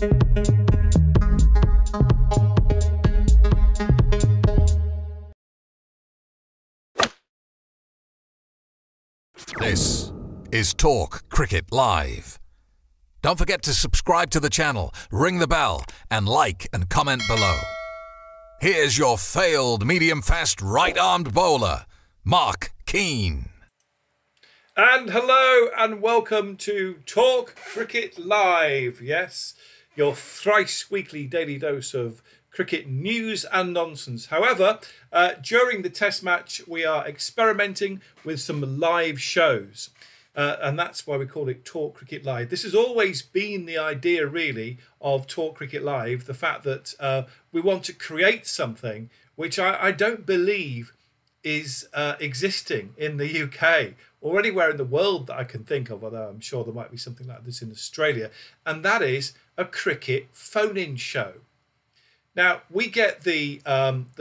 This is Talk Cricket Live. Don't forget to subscribe to the channel, ring the bell, and like and comment below. Here's your failed medium-fast right-armed bowler, Mark Keane. And hello and welcome to Talk Cricket Live. Yes, your thrice weekly daily dose of cricket news and nonsense. However, during the test match, we are experimenting with some live shows. And that's why we call it Talk Cricket Live. This has always been the idea, really, of Talk Cricket Live. The fact that we want to create something which I don't believe is existing in the UK or anywhere in the world that I can think of, although I'm sure there might be something like this in Australia. And that is a cricket phone-in show. Now, we get the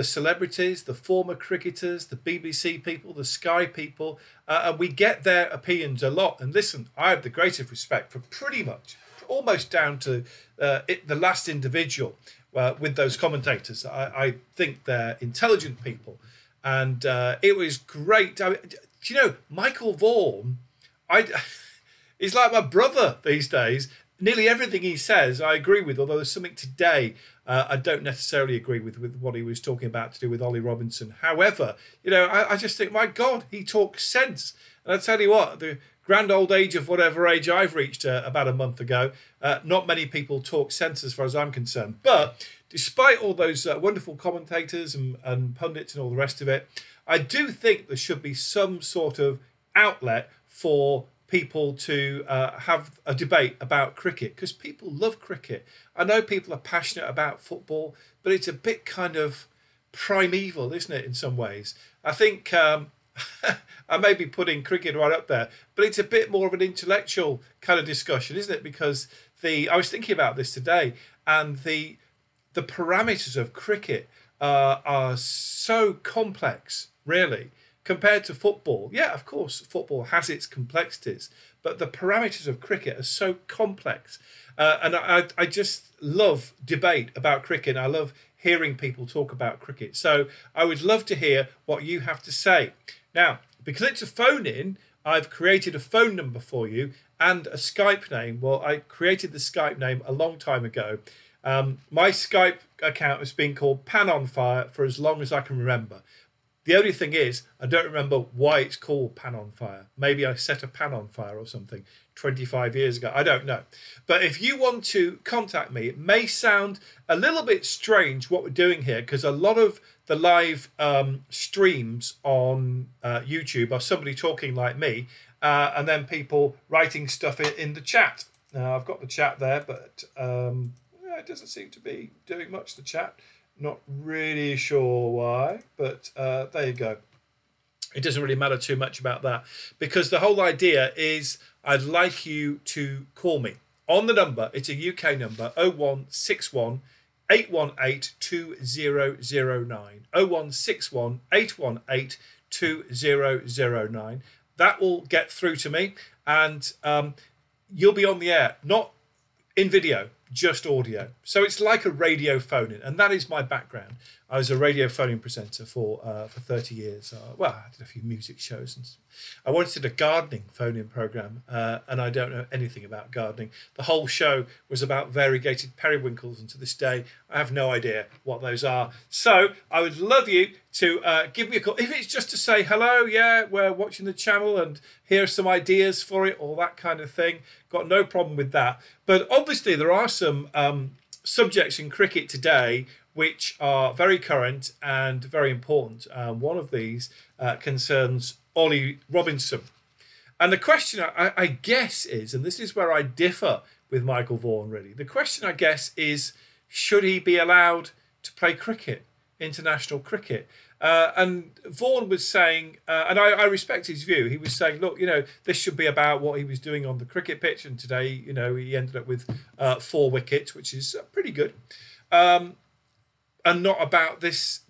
celebrities, the former cricketers, the BBC people, the Sky people, and we get their opinions a lot. And listen, I have the greatest respect for pretty much, almost down to the last individual with those commentators. I think they're intelligent people. And it was great. I mean, do you know, Michael Vaughan, he's like my brother these days. Nearly everything he says I agree with, although there's something today I don't necessarily agree with what he was talking about to do with Ollie Robinson. However, you know, I just think, my God, he talks sense. And I tell you what, the grand old age of whatever age I've reached about a month ago, not many people talk sense as far as I'm concerned. But despite all those wonderful commentators and pundits and all the rest of it, I do think there should be some sort of outlet for people to have a debate about cricket, because people love cricket. I know people are passionate about football, but it's a bit kind of primeval, isn't it, in some ways? I think I may be putting cricket right up there, but it's a bit more of an intellectual kind of discussion, isn't it? Because I was thinking about this today, and the parameters of cricket are so complex, really, compared to football. Yeah, of course, football has its complexities, but the parameters of cricket are so complex. And I just love debate about cricket. I love hearing people talk about cricket. So I would love to hear what you have to say. Now, because it's a phone-in, I've created a phone number for you and a Skype name. Well, I created the Skype name a long time ago. My Skype account has been called Pan on Fire for as long as I can remember. The only thing is, I don't remember why it's called Pan on Fire. Maybe I set a pan on fire or something 25 years ago. I don't know. But if you want to contact me, it may sound a little bit strange what we're doing here, because a lot of the live streams on YouTube are somebody talking like me, and then people writing stuff in the chat. Now, I've got the chat there, but it doesn't seem to be doing much, the chat. Not really sure why, but there you go. It doesn't really matter too much about that, because the whole idea is I'd like you to call me on the number. It's a UK number, 0161 818 2009. 0161 818 2009. That will get through to me, and you'll be on the air, not in video, just audio. So it's like a radio phone-in, and that is my background. I was a radio phone-in presenter for 30 years. Well, I did a few music shows, and I once did a gardening phone-in program, and I don't know anything about gardening. The whole show was about variegated periwinkles, and to this day, I have no idea what those are. So I would love you to give me a call. If it's just to say, hello, yeah, we're watching the channel, and here are some ideas for it, or that kind of thing. Got no problem with that. But obviously, there are some subjects in cricket today which are very current and very important. One of these concerns Ollie Robinson. And the question I guess is, and this is where I differ with Michael Vaughan really, the question I guess is, should he be allowed to play cricket, international cricket? And Vaughan was saying, and I respect his view, he was saying, look, you know, this should be about what he was doing on the cricket pitch. And today, you know, he ended up with 4 wickets, which is pretty good. And not about this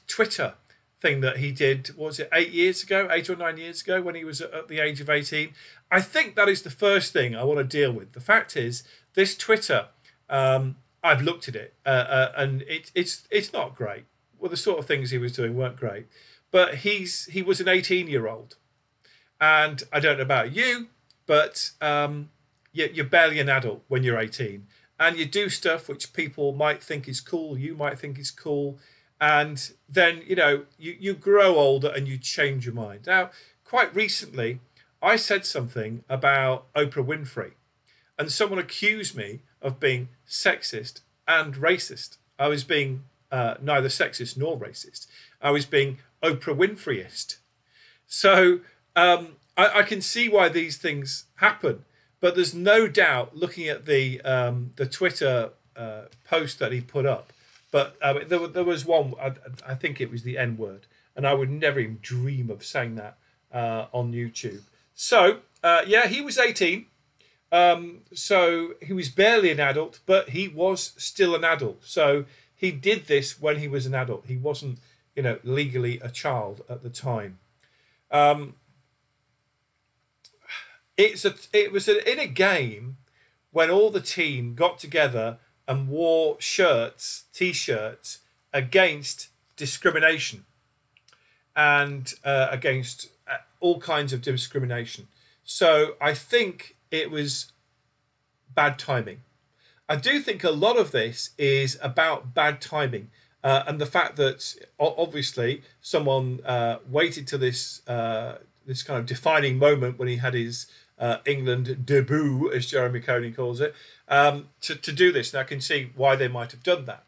Twitter thing that he did, what was it, 8 or 9 years ago when he was at the age of 18. I think that is the first thing I want to deal with. The fact is, this Twitter I've looked at it, and it's not great. Well, the sort of things he was doing weren't great, but he was an 18-year-old, and I don't know about you, but you're barely an adult when you're 18, and you do stuff which people might think is cool, you might think is cool, and then you grow older and you change your mind. Now, quite recently, I said something about Oprah Winfrey, and someone accused me of being sexist and racist. I was being neither sexist nor racist. I was being Oprah Winfreyist. So I can see why these things happen, but there's no doubt, looking at the Twitter post that he put up, but there was one, I think it was the N word, and I would never even dream of saying that on YouTube. So yeah, he was 18. So he was barely an adult, but he was still an adult. So he did this when he was an adult. He wasn't, legally a child at the time. It was in a game when all the team got together and wore t-shirts against discrimination and against all kinds of discrimination. So I think it was bad timing. I do think a lot of this is about bad timing, and the fact that obviously someone waited to this kind of defining moment when he had his England debut, as Jeremy Coney calls it, to do this. And I can see why they might have done that,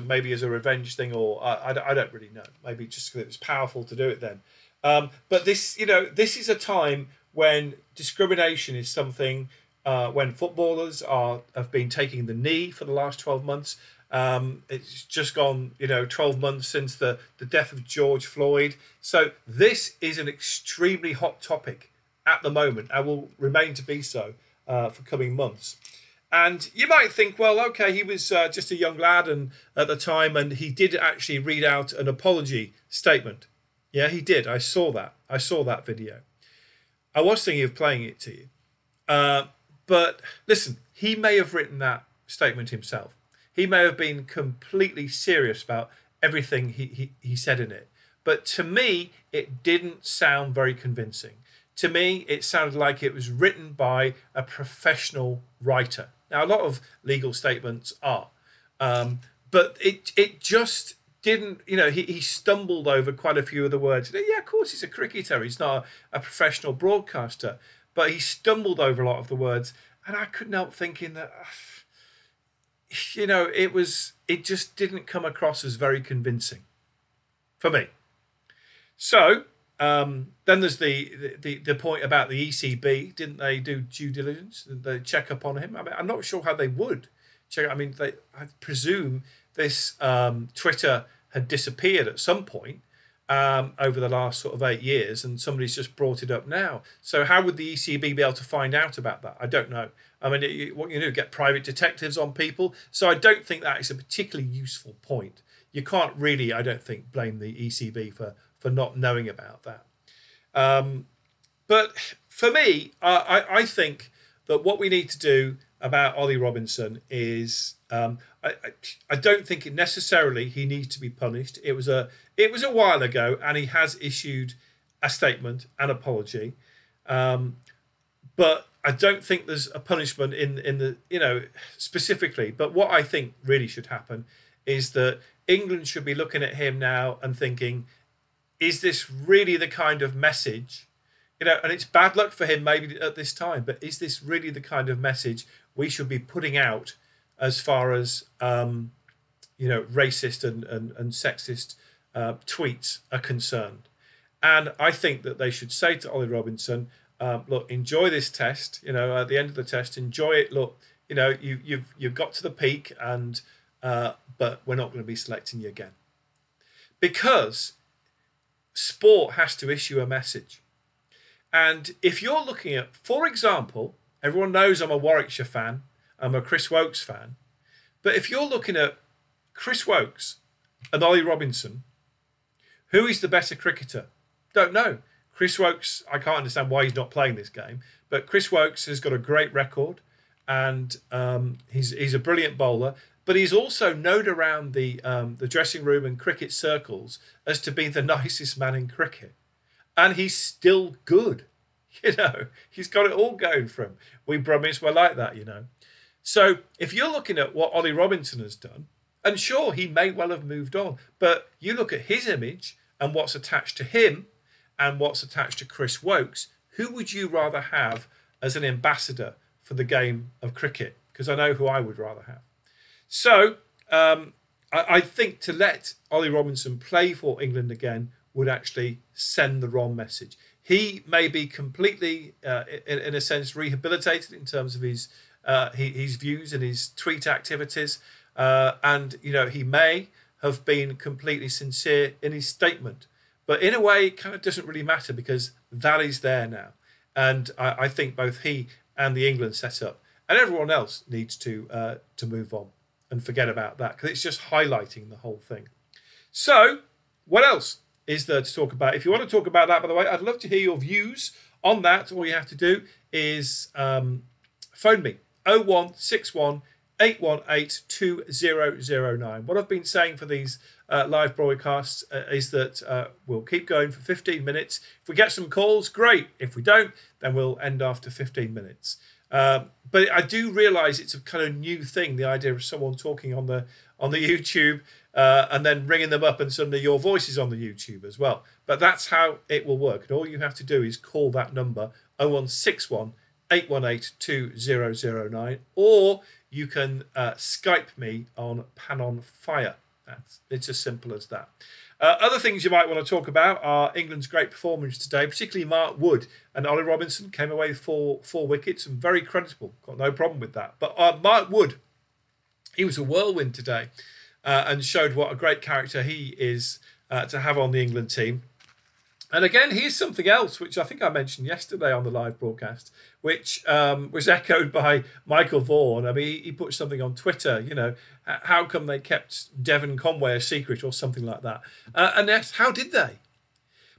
maybe as a revenge thing, or I don't really know. Maybe just because it was powerful to do it then. But this is a time when discrimination is something. When footballers have been taking the knee for the last 12 months. It's just gone, 12 months since the death of George Floyd. So this is an extremely hot topic at the moment and will remain to be so for coming months. And you might think, well, okay, he was just a young lad and at the time, and he did actually read out an apology statement. Yeah, he did. I saw that. I saw that video. I was thinking of playing it to you. But listen, he may have written that statement himself. He may have been completely serious about everything he said in it. But to me, it didn't sound very convincing. To me, it sounded like it was written by a professional writer. Now, a lot of legal statements are. But it just didn't, he stumbled over quite a few of the words. Yeah, of course, he's a cricketer. He's not a professional broadcaster. But he stumbled over a lot of the words, and I couldn't help thinking that, it just didn't come across as very convincing for me. So then there's the point about the ECB. Didn't they do due diligence? Did they check up on him? I mean, I'm not sure how they would check. I mean, I presume this Twitter had disappeared at some point. Over the last sort of 8 years, and somebody's just brought it up now. So how would the ECB be able to find out about that? I don't know. I mean, what you do, get private detectives on people. So I don't think that is a particularly useful point. You can't really, I don't think, blame the ECB for not knowing about that. But for me, I think that what we need to do about Ollie Robinson is I don't think necessarily he needs to be punished. It was a while ago, and he has issued a statement, an apology, but I don't think there's a punishment in the specifically. But what I think really should happen is that England should be looking at him now and thinking, is this really the kind of message? And it's bad luck for him maybe at this time, but is this really the kind of message we should be putting out as far as racist and sexist tweets are concerned? And I think that they should say to Ollie Robinson, look, enjoy this test. At the end of the test, enjoy it. Look, you've got to the peak, and but we're not going to be selecting you again, because sport has to issue a message. And if you're looking at, for example, everyone knows I'm a Warwickshire fan, I'm a Chris Woakes fan, but if you're looking at Chris Woakes and Ollie Robinson, who is the better cricketer? Don't know. Chris Woakes, I can't understand why he's not playing this game, but Chris Woakes has got a great record, and he's a brilliant bowler. But he's also known around the dressing room and cricket circles as to be the nicest man in cricket, and he's still good. He's got it all going for him. We Brummies were like that, So if you're looking at what Ollie Robinson has done, and sure, he may well have moved on, but you look at his image and what's attached to him and what's attached to Chris Wokes, who would you rather have as an ambassador for the game of cricket? Because I know who I would rather have. So I think to let Ollie Robinson play for England again would actually send the wrong message. He may be completely, in a sense, rehabilitated in terms of his views and his tweet activities. And he may have been completely sincere in his statement. But in a way, it kind of doesn't really matter because that is there now. And I think both he and the England setup and everyone else needs to move on and forget about that because it's just highlighting the whole thing. So what else is there to talk about? If you want to talk about that, by the way, I'd love to hear your views on that. All you have to do is phone me, 0161 818 2009. What I've been saying for these live broadcasts is that we'll keep going for 15 minutes. If we get some calls, great. If we don't, then we'll end after 15 minutes. But I do realise it's a kind of new thing, the idea of someone talking on the YouTube and then ringing them up and suddenly your voice is on the YouTube as well. But that's how it will work. And all you have to do is call that number 0161 818 2009, or you can Skype me on Pan on Fire. It's as simple as that. Other things you might want to talk about are England's great performance today, particularly Mark Wood and Ollie Robinson came away with four wickets and very creditable. Got no problem with that. But Mark Wood, he was a whirlwind today and showed what a great character he is to have on the England team. And again, here's something else, which I think I mentioned yesterday on the live broadcast, which was echoed by Michael Vaughan. I mean, he put something on Twitter, how come they kept Devon Conway a secret or something like that? And that's, how did they?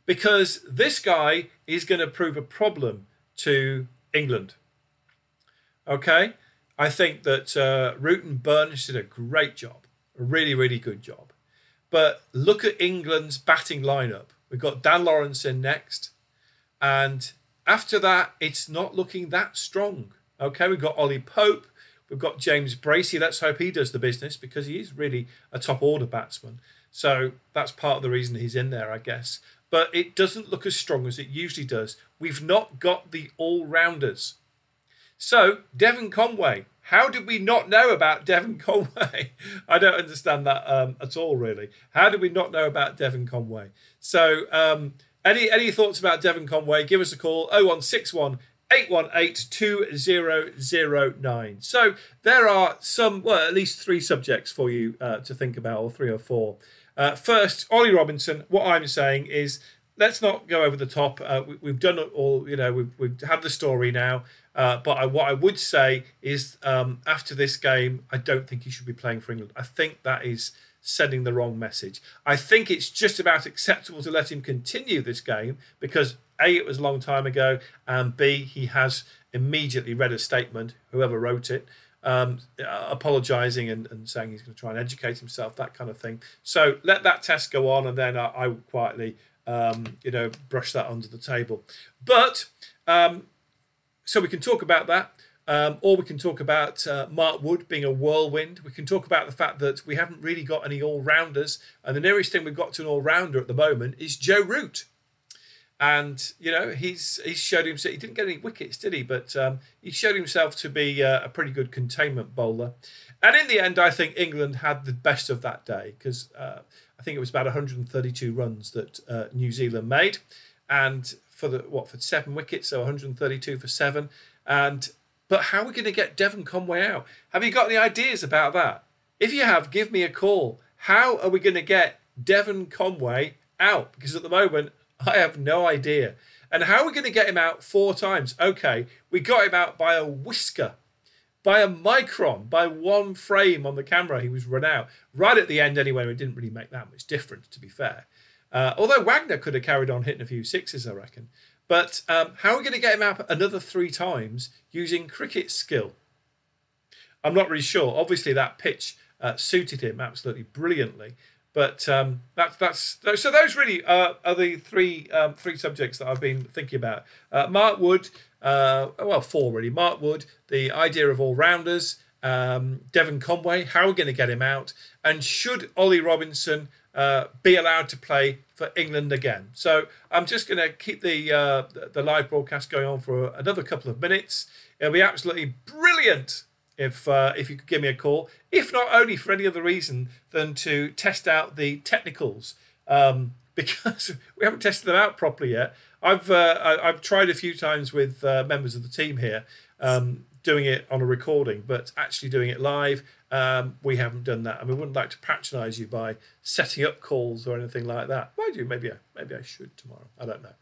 Because this guy is going to prove a problem to England. Okay? I think that Root and Burns did a great job, a really, really good job. But look at England's batting lineup. We've got Dan Lawrence in next. And after that, it's not looking that strong. Okay, we've got Ollie Pope. We've got James Bracey. Let's hope he does the business because he is really a top order batsman. So that's part of the reason he's in there, I guess. But it doesn't look as strong as it usually does. We've not got the all-rounders. So, Devon Conway. How did we not know about Devon Conway? I don't understand that at all, really. How did we not know about Devon Conway? So, any thoughts about Devon Conway? Give us a call, 0161 818 2009. So, there are at least three subjects for you to think about, or three or four. First, Ollie Robinson. What I'm saying is, let's not go over the top. We've done it all, we've had the story now. But what I would say is after this game, I don't think he should be playing for England. I think that is sending the wrong message. I think it's just about acceptable to let him continue this game because A, it was a long time ago, and B, he has immediately read a statement, whoever wrote it, apologising and saying he's going to try and educate himself, that kind of thing. So let that test go on, and then I will quietly, brush that under the table. But so we can talk about that, or we can talk about Mark Wood being a whirlwind. We can talk about the fact that we haven't really got any all-rounders, and the nearest thing we've got to an all-rounder at the moment is Joe Root. And, he's showed himself, he didn't get any wickets, did he? But he showed himself to be a pretty good containment bowler. And in the end, I think England had the best of that day because I think it was about 132 runs that New Zealand made. And for 7 wickets, so 132 for 7. But how are we going to get Devon Conway out? Have you got any ideas about that? If you have, give me a call. How are we going to get Devon Conway out? Because at the moment, I have no idea. And how are we going to get him out 4 times? Okay, we got him out by a whisker, by a micron, by 1 frame on the camera. He was run out. Right at the end anyway, it didn't really make that much difference, to be fair. Although Wagner could have carried on hitting a few sixes, I reckon. But how are we going to get him out another 3 times using cricket skill? I'm not really sure. Obviously, that pitch suited him absolutely brilliantly. But so those really are the three subjects that I've been thinking about. Mark Wood, well, four really. Mark Wood, the idea of all-rounders, Devon Conway, how we're going to get him out, and should Ollie Robinson be allowed to play for England again. So I'm just going to keep the live broadcast going on for another couple of minutes. It'll be absolutely brilliant if you could give me a call, if not only for any other reason than to test out the technicals, because we haven't tested them out properly yet. I've tried a few times with members of the team here, doing it on a recording, but actually doing it live, we haven't done that, and we wouldn't like to patronise you by setting up calls or anything like that. Mind you, maybe I should tomorrow. I don't know.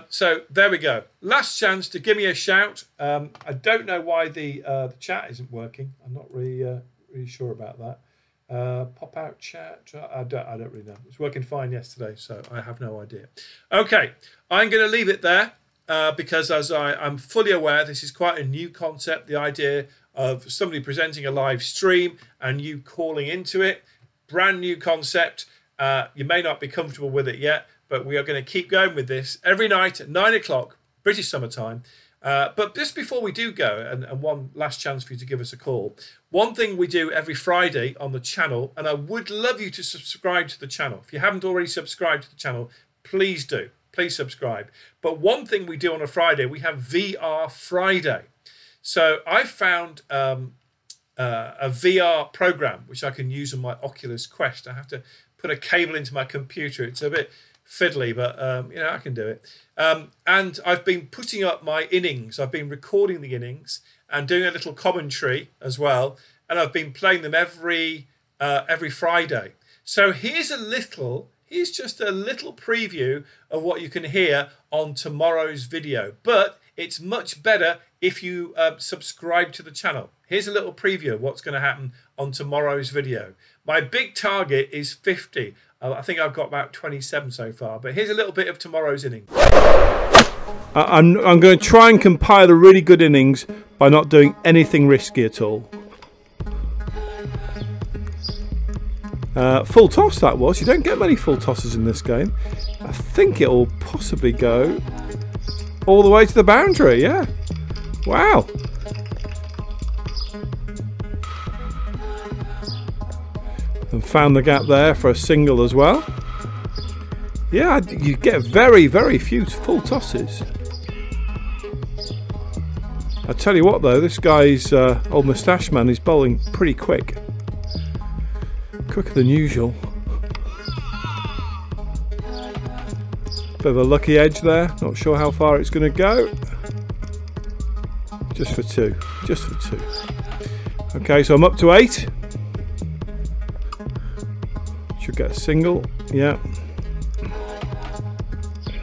So there we go. Last chance to give me a shout. I don't know why the chat isn't working. I'm not really sure about that. Pop out chat. I don't really know. It was working fine yesterday, so I have no idea. Okay, I'm going to leave it there because as I'm fully aware, this is quite a new concept. The idea of somebody presenting a live stream and you calling into it. Brand new concept. You may not be comfortable with it yet, but we are going to keep going with this every night at 9 o'clock, British summertime. But just before we do go, and one last chance for you to give us a call, one thing we do every Friday on the channel, and I would love you to subscribe to the channel. If you haven't already subscribed to the channel, please do. Please subscribe. But one thing we do on a Friday, we have VR Friday. So I found a VR program which I can use on my Oculus Quest. I have to put a cable into my computer. It's a bit fiddly, but I can do it. And I've been putting up my innings. I've been recording the innings and doing a little commentary as well. And I've been playing them every Friday. So here's just a little preview of what you can hear on tomorrow's video. But it's much better if you subscribe to the channel. Here's a little preview of what's going to happen on tomorrow's video. My big target is 50. I think I've got about 27 so far. But here's a little bit of tomorrow's innings. I'm going to try and compile a really good innings by not doing anything risky at all. Full toss that was. You don't get many full tosses in this game. I think it'll possibly go all the way to the boundary. Yeah. Wow. And found the gap there for a single as well. Yeah, you get very, very few full tosses. I tell you what though, this guy's old moustache man is bowling pretty quick. Quicker than usual. Bit of a lucky edge there. Not sure how far it's going to go. Just for two. Just for two. Okay, so I'm up to 8. Should get a single. Yeah.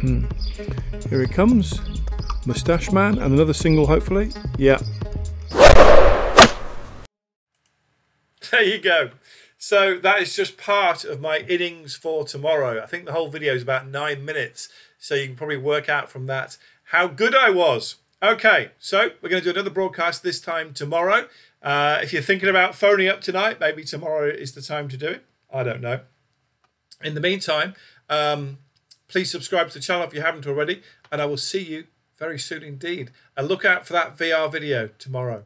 Here he comes. Moustache man and another single hopefully. Yeah. There you go. So that is just part of my innings for tomorrow. I think the whole video is about 9 minutes. So you can probably work out from that how good I was. Okay, so we're going to do another broadcast this time tomorrow. If you're thinking about phoning up tonight, maybe tomorrow is the time to do it. I don't know. In the meantime, please subscribe to the channel if you haven't already. And I will see you very soon indeed. And look out for that VR video tomorrow.